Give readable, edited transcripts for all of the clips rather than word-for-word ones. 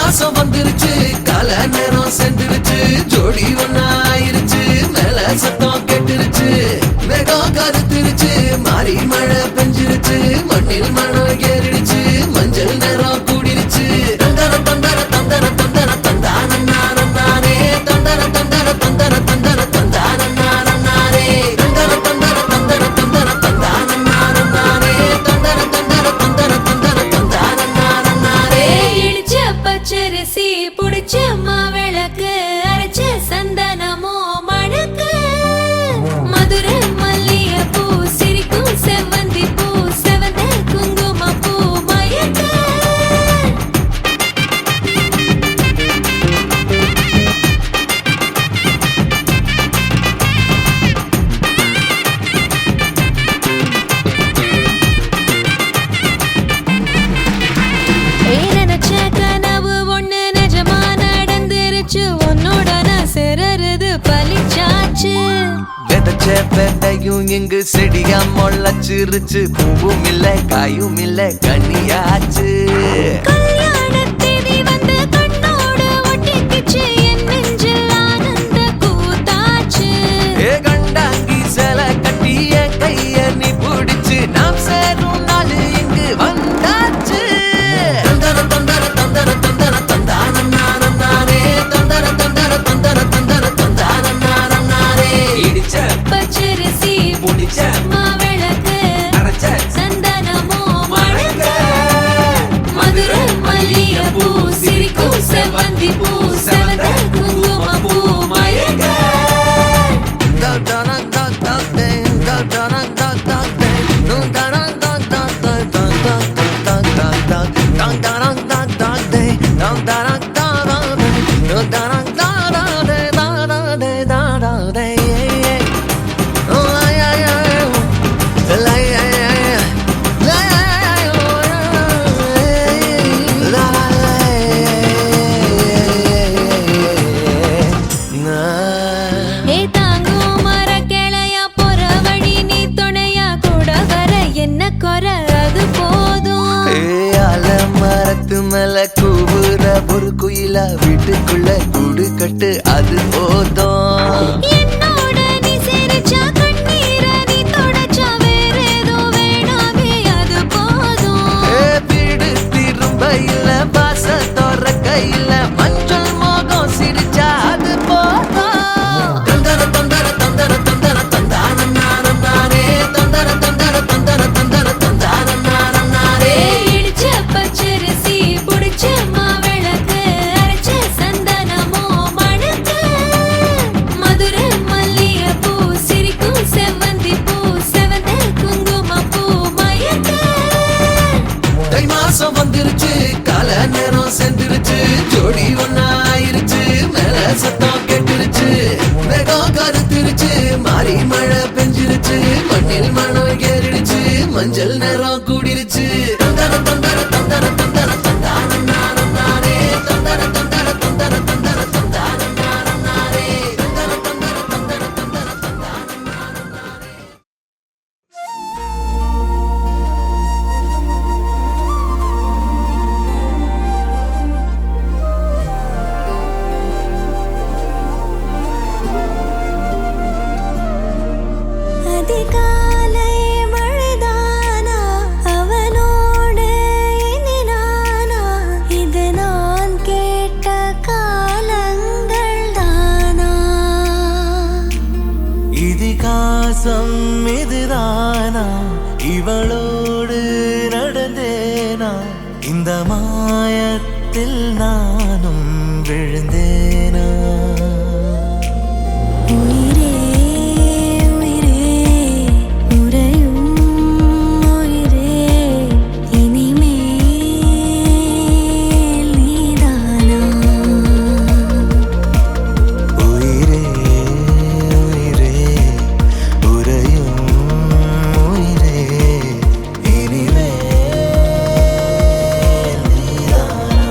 மாசம் வந்துருச்சு கால நேரம் சென்றுருச்சு ஜோடி ஒன்னா ஆயிருச்சு மேல சத்தம் கேட்டுருச்சு மேகம் கருத்துருச்சு மாறி மழை பெஞ்சிருச்சு மண்ணில் மணம் ஏறிடுச்சு மஞ்சள் நேரம் கூடிருச்சு தந்தர தந்தர தந்தர தந்தர தந்தானே தந்தர தந்தர தந்தர தந்தர தந்தானே தந்தர தந்தர தந்தர தந்தர தந்தானே தந்தர தந்தர தந்தர தந்தர தந்தானே இடிச்ச பச்சரிசி புடிச்ச மாவிளக்கு அரைச்ச சந்தனமோ மணக்கு மதுரை மல்லிகை பூ சிரிக்கும் செவ்வந்தி பூ செவந்த குங்கும பூ மயக்க நினைச்ச கனவு ஒண்ணு நிஜமா நடந்துருச்சு உன்னோட நான் சிறருது பலிச்சாச்சு விதைச்ச விதையும் இங்கு செடியா முளைச்சிருச்சு பூவும் இல்ல காயும் இல்ல கனியாச்சு கல்யாணத்தேதி வந்து கண்ணோடு ஒட்டிக்கிச்சு என் நெஞ்சில் ஆனந்த கூத்தாச்சு ஏ கண்டாங்கி சில கட்டிய கைய நீ பிடிச்சு நாம் சேரும் நாள் இங்கு வந்தாச்சு தந்தர தந்தர தந்தர தந்தர தந்தானே தந்தர தந்தர தந்தர தந்தர தந்தானே இடிச்ச பச்சரிசி புடிச்ச மாவிளக்கு அரைச்ச சந்தனமோ மணக்க மதுரை மல்லிகை பூ சிரிக்கும் செவ்வந்தி பூ செவந்த குங்கும பூ மயக்க ஏ தாங்கும் மர கிளையா போற வழி நீ துணையா கூட வர என்ன குறை அது போதும் மரத்து மேல கூவுற ஒரு குயிலா வீட்டுக்குள்ள கூடு கட்டு அது போதும் என்னோட நீ சிரிச்சா கண்ணீர நீ தொடச்சா வேற ஏதோ வேணாமே அது போதும் வீடு திரும்ப இல்ல பாச தோற கையில மஞ்சள் மோகம் சிரிச்சா அது போதும் தந்தர தந்தர தந்தர தந்தர தந்தானே தந்தர தந்தர தந்தர தந்தர தந்தானே இடிச்ச பச்சரிசி புடிச்ச மாவிளக்கு அரைச்ச சந்தனமோ மணக்க மதுரை மல்லிகை பூ சிரிக்கும் செவ்வந்தி பூ செவந்த குங்கும பூ மயக்க தை மாசம் வந்துருச்சு கால நேரம் சென்றுருச்சு ஜோடி ஒன்னா ஆயிருச்சு மேல சத்தம் கேட்டுருச்சு மேகம் கருத்துருச்சு மாறி மழை பெஞ்சிருச்சு மண்ணில் மணம் ஏறிடுச்சு மஞ்சள் நேரம் கூடிருச்சு தந்தர தந்தர தந்தர தந்தர தந்தானே தந்தர தந்தர தந்தர தந்தர தந்தானே தந்தர தந்தர தந்தர தந்தர தந்தானே அதிகாலை மழைதானா அவனோடு இனி நானா இது நான் கேட்ட காலங்கள் தானா இதிகாசம் இதுதானா இவளோடு நடந்தேனா இந்த மாயத்தில் நானும் விழுந்தேனா உயிரே உயிரே உறையும் உயிரே இனிமேல் நீதானா உயிரே உயிரே உறையும் உயிரே இனிமேல் நீதானா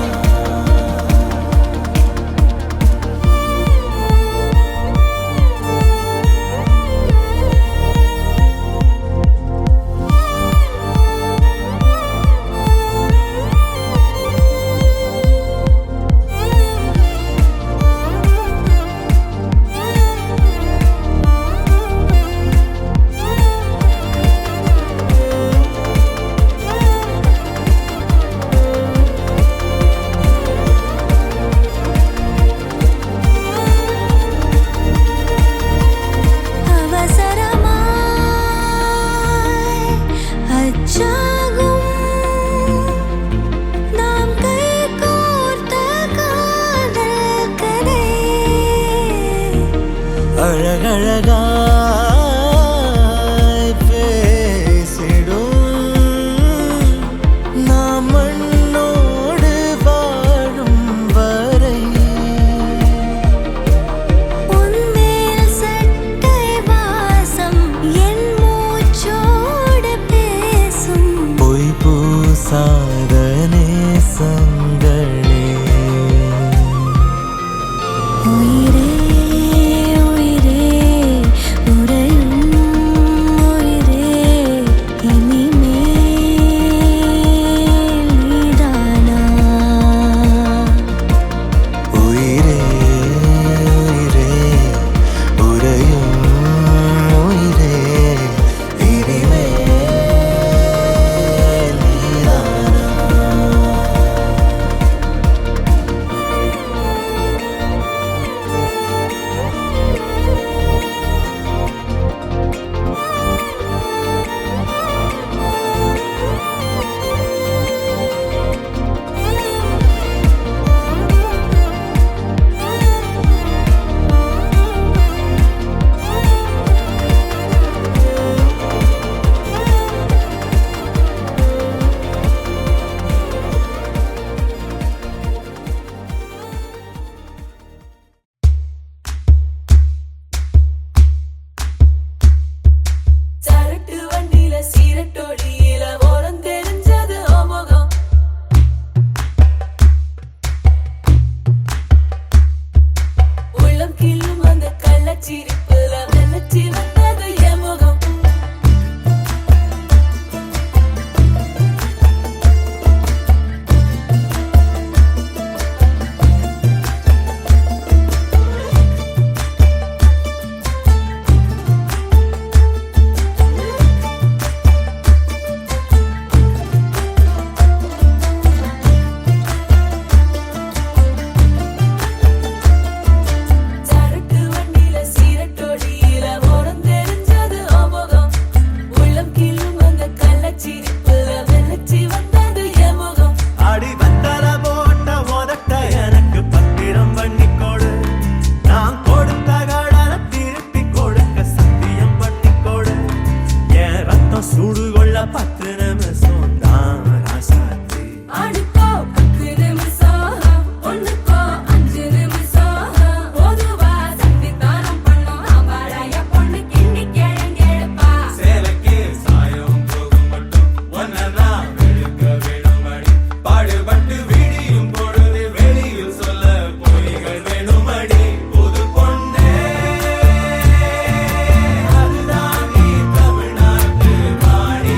உள்ள 10 நிமிஷம் தான் ராசாத்தி. அடுக்கோ 10 நிமிஷம், ஒண்ணுக்கோ 5 நிமிஷம். பொதுவா சக்திதானம் பண்ணோம் ஆம்பளைய பொண்ணு கிண்டி கிழங்கெடுப்பா. சேலைக்கு சாயம் போகும் மட்டும் ஒன்னதான் வெளுக்க வேணுமடி. பாடுபட்டு விடியும் பொழுது வெளியில் சொல்ல பொய்கள் வேணுமடி. புது பொண்ணே அதுதான் நீ தமிழ்நாட்டு ராணி.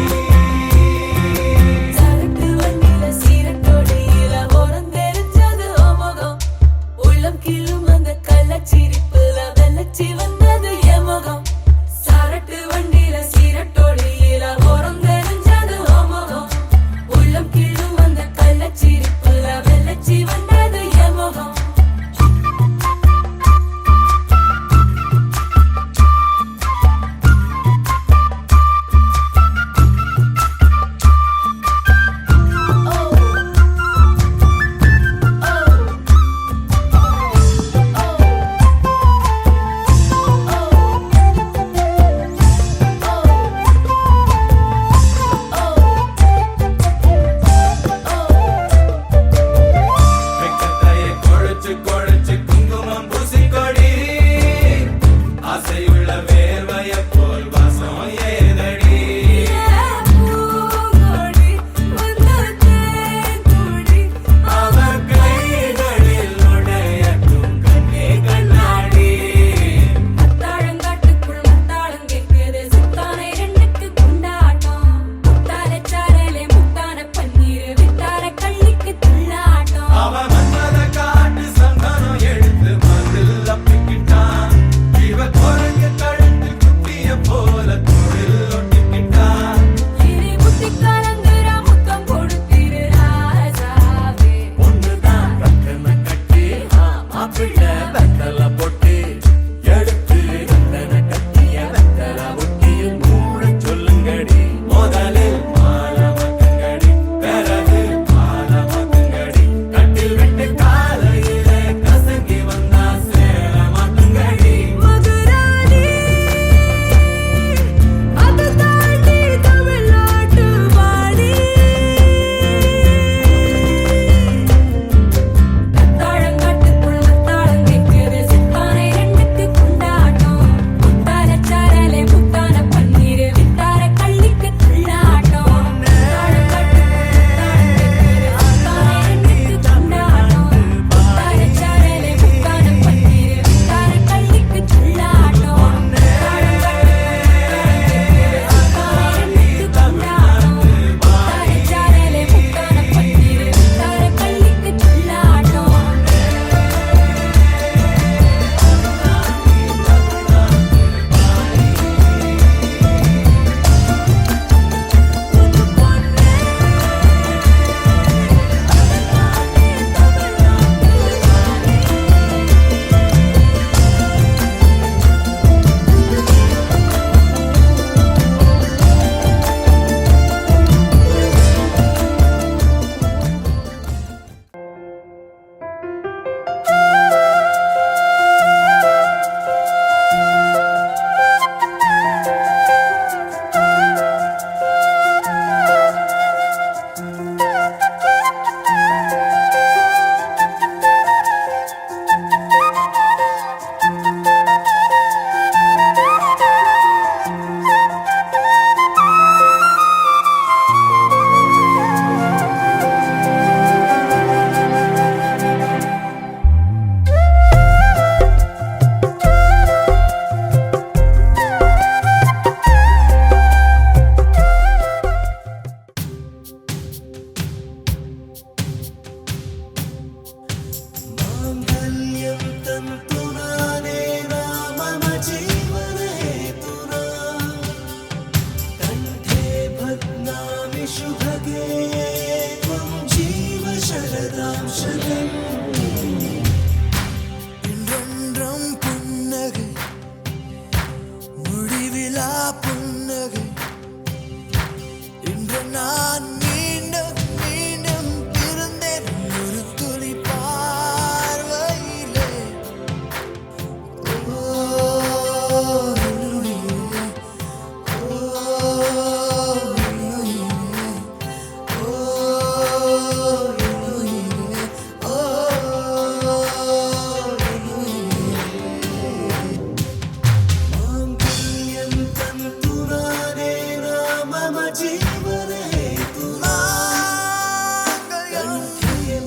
मम जीवने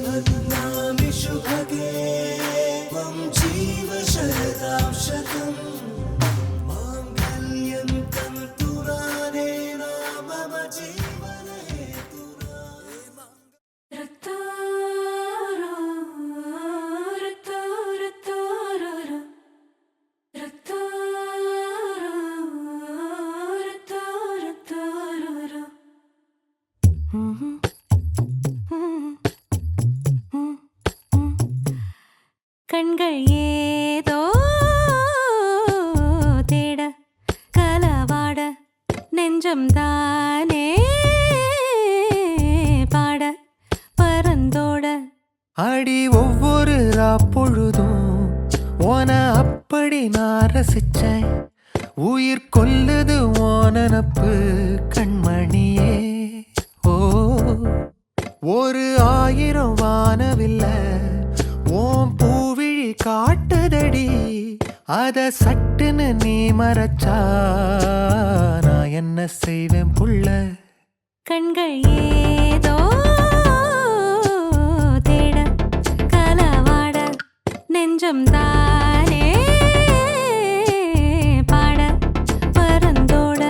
बदनामि शुभगे त्वं जीव शरदां शतम् माङ्गल्यं तन्तुरानेन मम जीवने கண்கள் ஏதோ தேட கலவாட நெஞ்சம் தானே பாட பரந்தோட அடி ஒவ்வொரு பொழுதும் ஓன அப்படி நான் ரசிச்சேன் உயிர் கொல்லுது ஓனனப்பு கண்மணியே ஓ ஒரு 1000 வானவில்ல ஓம் பூவிழி காட்டுதடி அத சட்டுன்னு நீ மறைச்சா நான் என்ன செய்வேன் புள்ள கண்கள் ஏதோ தேட கலவாட நெஞ்சம் தானே பாட பரந்தோட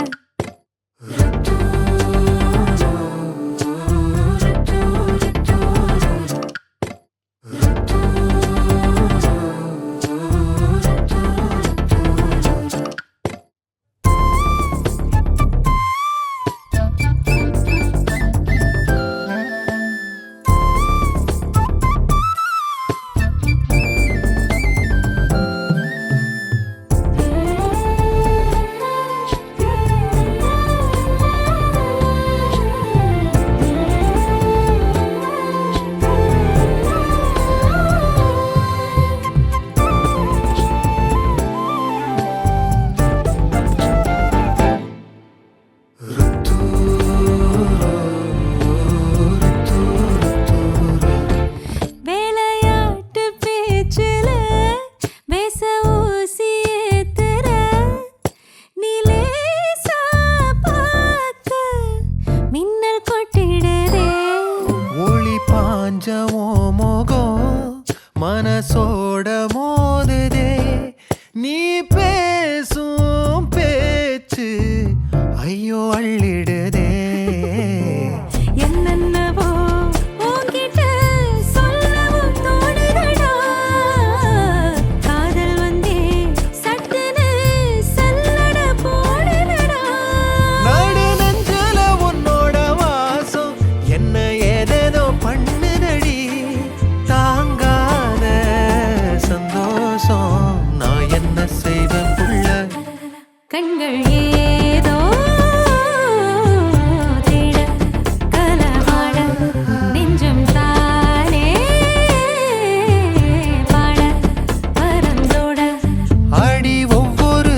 மனசோட மோதுதே நீ பேசும் பேச்சு ஐயோ அள்ளிடுதே என்னென்னவோ உன்கிட்ட சொல்லவும் தோணுதடா காதல் வந்தே சட்டுன்னு சல்லட போடுதடா நடு நெஞ்சில உன்னோட வாசம் என்ன ஏதேதோ பண்ணுதடி தாங்காத சந்தோஷம் நான் என்ன செய்வேன் புள்ள கண்கள் ஏதோ தேட கலவாட நெஞ்சம் தானே பாட பரந்தோட அடி ஒவ்வொரு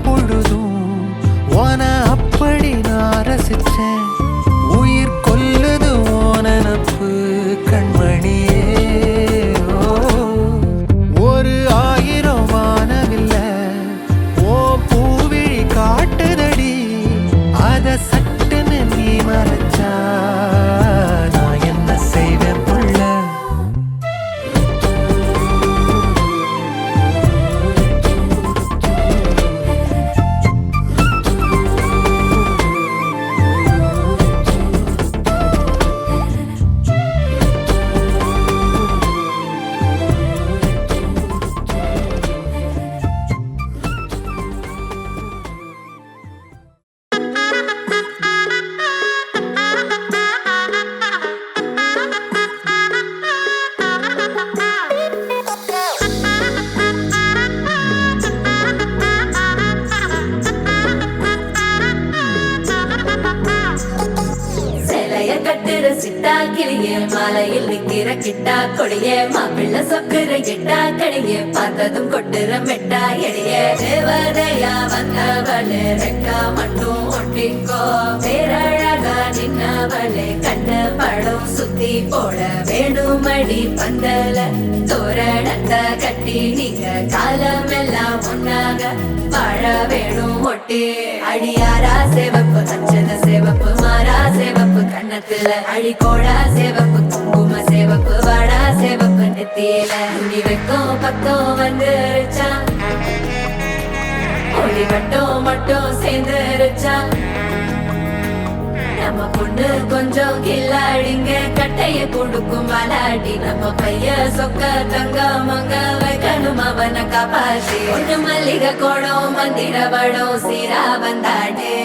பொழுதும் ஓன அப்படி நான் ரசிச்சேன் உயிர் கொல்லுது ஓனனப்பு கண்மணியே ஒரு 1000 வானவில்ல ஓ பூவிழி காட்டுதடி அத சட்டுன்னு நீ மறைச்சா நான் என்ன செய்வேன் புள்ள சிட்டா கிளியே மாலையில் நிக்கிற கிட்டா கொடியே மாப்பிள்ள சொக்குற கிட்டா கடியே பார்த்ததும் கொட்டுற மெட்டா எடியே தேவதையா வந்தவளே ரெக்கா மட்டும் ஒட்டிக்கோ பேரழகா நின்னவளே போலே கண்ண படம் சுத்தி போட வேணுமடி பந்தல தோரணத்தை கட்டி நீங்க காலமெல்லாம் ஒன்னாக வாழ வேணும் ஒட்டி அடியாரா சிவப்பு அச்சத சிவப்பு மாறா சிவப்பு கண்ணத்துல அடிக்கோடா சிவப்பு குங்கும சிவப்பு வாடா சிவப்பு நெத்தியில துணி வைக்கும் பக்கம் வந்துருச்சா ஒளி மட்டும் சேர்ந்துருச்சா நம்ம பொண்ணு கொஞ்சம் கில்லாடிங்க கட்டைய கொடுக்கும் மலாடி நம்ம பைய சொக்க தங்க மங்க வைக்கணும் அவனை காப்பாத்தி ஒண்ணு மல்லிகை கோடம் மந்திர வடம் சீரா வந்தாடே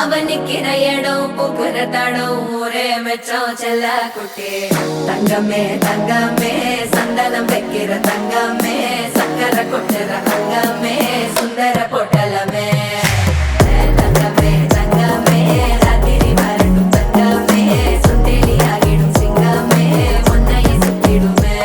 அவன் நிக்கிற இடம் பூக்குற தடம் ஊரே மெச்சம் செல்ல குட்டி தங்கமே தங்கமே சந்தனம் வைக்கிற தங்கமே சக்கரை கொட்டுற தங்கமே சுந்தர பொட்டலமே தங்கமே தங்கமே ராத்திரி வரட்டும் தங்கமே சுந்தேலி ஆகிடும் சிங்கமே ஒன்னையை சுத்திடுமே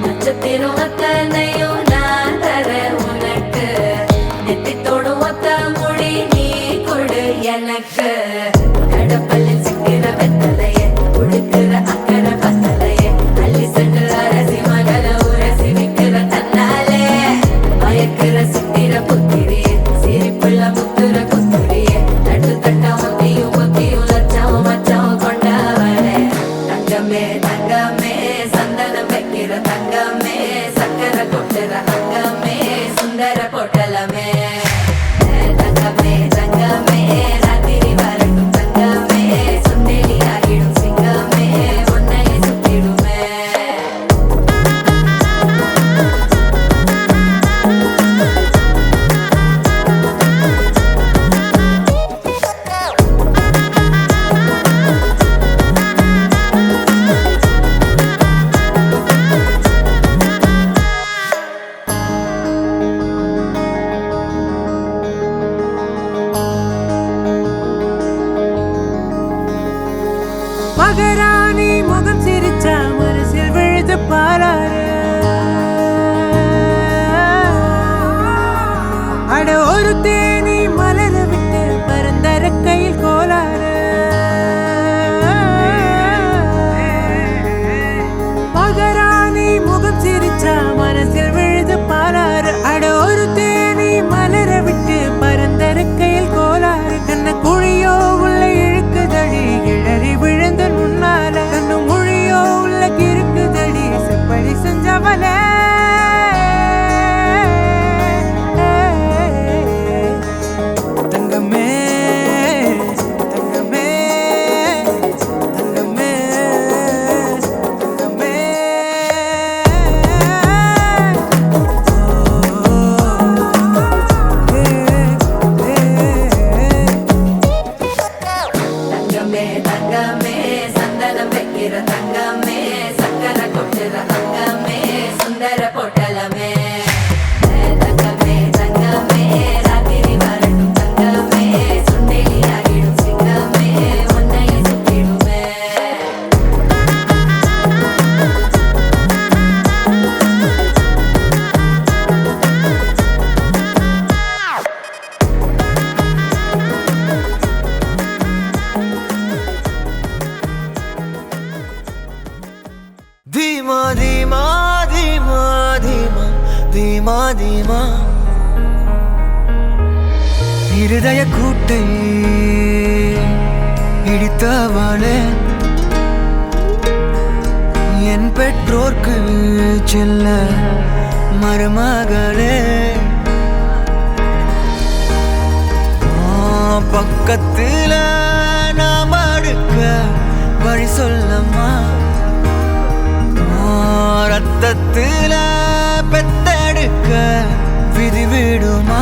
நட்சத்திரம் அத்தனையும் நான் தர உனக்கு நெத்தித்தோடும் ஒத்த மொழி நீ கொடு எனக்கு கடப்பல்லில் சிக்கிற வெத்தலைய உடுக்கிற அக்கறை பத்தலைய அள்ளி சென்று அரசி மகள உரசி விக்கிற தன்னாலே மயக்கிற சித்திர புத்திரிய சிரிப்புள்ள முத்துற குத்துரிய தட்டு தட்ட ஒத்தியும் லட்சம் மச்சம் கொண்டவளே தங்கமே தங்கமே சந்தனம் வைக்கிற தங்கமே சக்கரை கொட்டுற அங்கமே சுந்தர பொட்டலமே தங்கமே தங்கமே ராத்திரி வரட்டும் தங்கமே சுந்தேலி ஆகிடும் சிங்கமே ஒன்னையை சுத்திடுமே மகராணி முகம் சிரிச்சா மனசில் விழுது பாராரு அட ஒரு தேனி மலர விட்டு பரந்தர கையில் கோலாறு மகராணி முகம் சிரிச்சா மனசில் விழுது பாராரு அட ஒரு தேனி மலர விட்டு பரந்தர கையில் கோலாறு கண்ண குழியோ உள்ள இழுக்குதடி கிழறி விழுந்து முன்னால கண்ணு மொழியோ உள்ள கிறுக்குதடி செப்படி செஞ்சவளே தங்கமே தங்கமே தங்கமே தங்கமே தங்கமே தங்கமே சந்தனம் வைக்கிற தங்கமே சக்கரை கொட்டுற அங்கமே சுந்தர பொட்டலமே தங்கமே தங்கமே ராத்திரி வரட்டும் தங்கமே சுந்தேலி ஆகிடும் சிங்கமே ஒன்னையை சுத்திடுமே धीमा धीमा धीमा धीमा धीमा धीमा இருதய கூட்டை இடித்தவளே என் பெற்றோர்க்கு செல்ல மருமகளே பக்கத்துல நாம் அடுக்க வழி சொல்லம்மா ரத்தத்துல பெத்தெடுக்க விதி விடுமா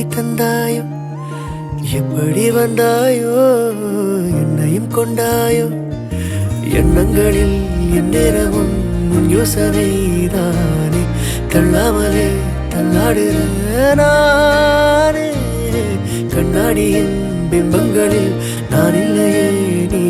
எப்படி தந்தாயோ எப்படி வந்தாயோ என்னையும் கொண்டாயோ எண்ணங்களில் எந்நேரமும் யோசனைதானே தள்ளாமலே தள்ளாடுற நானே கண்ணாடியின் பிம்பங்களில் நான் இல்லையே நீ